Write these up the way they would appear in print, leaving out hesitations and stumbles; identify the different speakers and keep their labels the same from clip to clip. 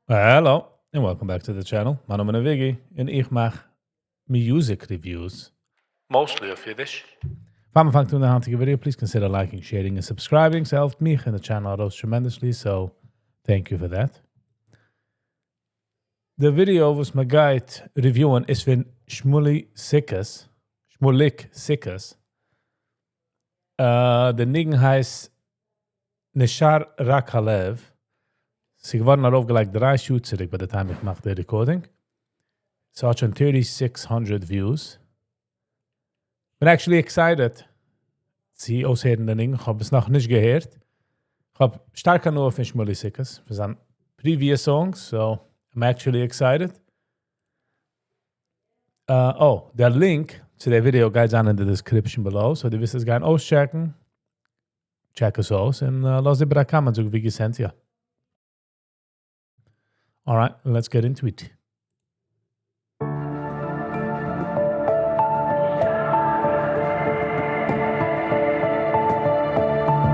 Speaker 1: Hello and welcome back to the channel. My name is Viggy and ich mache music reviews, mostly of Yiddish. If I'm to the hunting video, please consider liking, sharing and subscribing. So helped me and the channel out tremendously, so thank you for that. The video was my guide reviewing is from Shmulik Sukkot. The Nigen heißt Nish'ar Rak Halev. Sie geworden darauf gleich 3 Shoots zurück by the time ich mache the recording. So hat schon 3600 views. Bin actually excited. Sie aushören den Ding. Ich habe es noch nicht gehört. Ich habe stark nur von Shmulik Sukkot für seine previous songs, so I'm actually excited. Der Link zu der Video geht down in the description below, so du wirst es gerne auschecken. Check es aus und lass dir bei der Kamera so wie gesendet, ja. All right, let's get into it.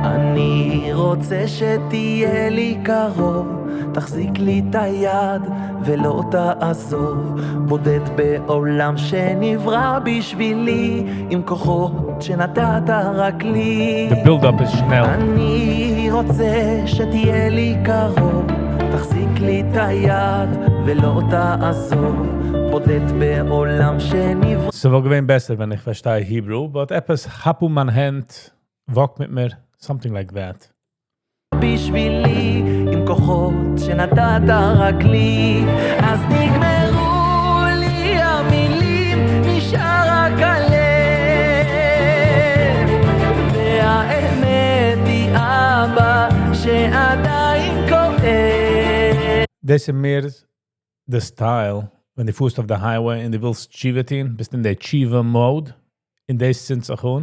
Speaker 2: אני רוצה שתהיה לי קרוב, תחזיק לי את היד ולא תעזוב, בודד בעולם שנברא בשבילי, עם כוחות שנתת רק לי.
Speaker 1: The build-up is schnell.
Speaker 2: אני רוצה שתהיה לי קרוב, תחזיק לי את היד ולא תעזוב, בודד בעולם שנברא.
Speaker 1: Es war gewesen besser, wenn ich verstehe Hebrew, but etwas hab mein Hand, walk mit mir, something like that.
Speaker 2: בשבילי, עם כוחות שנתת רק לי, אז נגמרו לי המילים, נשאר רק הלב, והאמת היא אבא שעדיין כואב.
Speaker 1: This is mehr the style, wenn die Fuß auf der Highway und du willst Chivatin, bist in der Chiva Mode, in this sind es auch,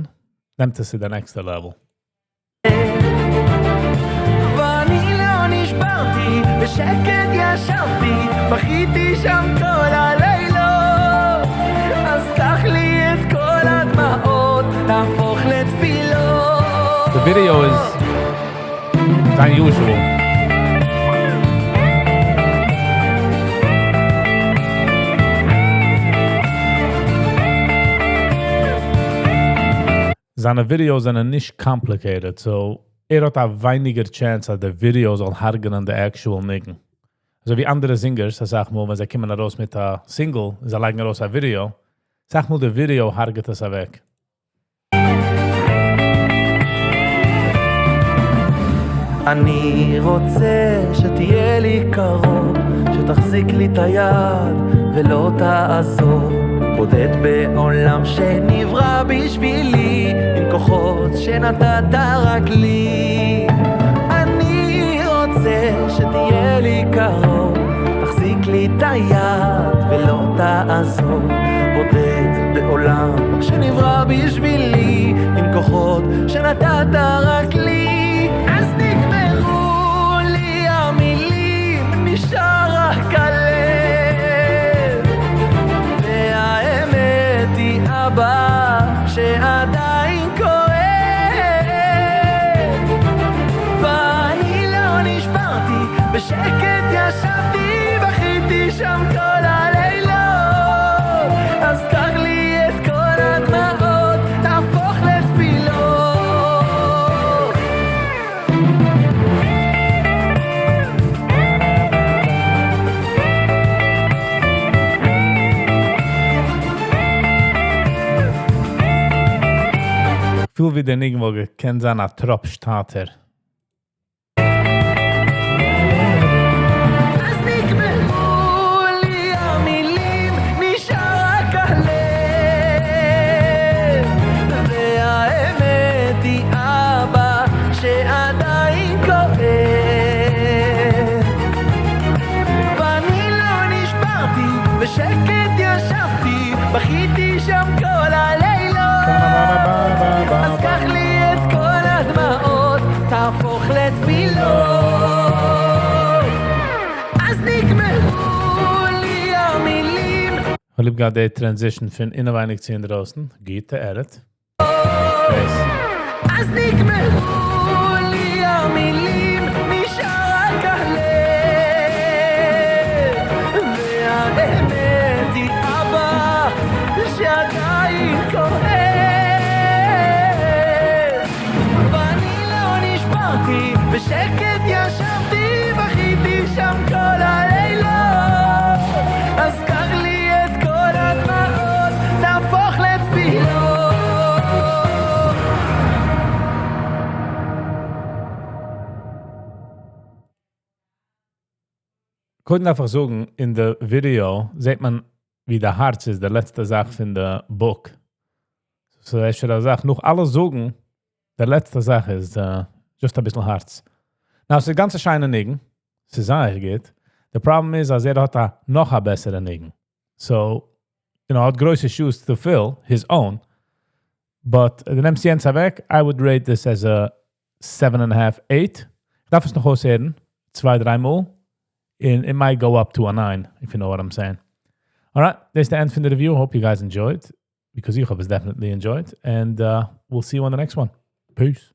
Speaker 1: nimmt es in the next level.
Speaker 2: ואני לא נשברתי, בשקט ישבתי, בכיתי שם כל הלילות, אז קח לי את כל הדמעות, תהפוך לתפילות.
Speaker 1: The video is unusual. Seine Videos sind nicht complicated, so hat a weniger chance, dass der Video soll hargen an der actual Nigen. Also wie andere Singers, sag mal, wenn sie kommen raus mit a Single, sie legen raus a Video, sag mal, der Video harget es weg.
Speaker 2: אני רוצה שתהיה לי קרוב, שתחזיק לי את היד ולא תעזוב, בודד בעולם שנברא בשבילי, עם כוחות שנתת רק לי. אני רוצה שתהיה לי קרוב, תחזיק לי את היד ולא תעזוב, בודד בעולם שנברא בשבילי, עם כוחות שנתת רק לי. אז נגמרו לי המילים, נשאר רק הלב, והאמת היא אבא שעדיין כואב, ואני לא נשברתי, בשקט ישבתי, בכיתי שם כל הלילות, אז קח לי את כל הדמעות, תהפוך לתפילות.
Speaker 1: Viel wie der Nigen, wo gekennt sein a Tropfstarter.
Speaker 2: אז נגמרו לי המילים, נשאר רק הלב, והאמת היא אבא שעדיין כואב, ואני לא נשברתי, בשקט ישבתי, בכיתי שם כל הלילות, אז קח לי את כל הדמעות, תהפוך לתפילות. אז נגמרו לי המילים.
Speaker 1: Ich liebe gerade die Transition von innenweinig zu draußen. Geht der Edit.
Speaker 2: אז נגמרו לי המילים, נשאר רק הלב,
Speaker 1: Können einfach sagen, in der Video sieht man, wie der Herz ist, der letzte Sache von der Book. So, ich würde sagen, noch alle sagen, der letzte Sache ist just ein bisschen Herz. Now, es ist ganz scheine Nigen, es ist sehr geht. The problem is, als hat noch ein besserer Nigen. So, hat größere Shoes to fill, his own. But the MCN weg, I would rate this as a 7.5, 8. Ich darf es noch aushören, 2-3 Mal. It might go up to a 9, if you know what I'm saying. All right, that's the end of the review. Hope you guys enjoyed, because you have definitely enjoyed. And we'll see you on the next one. Peace.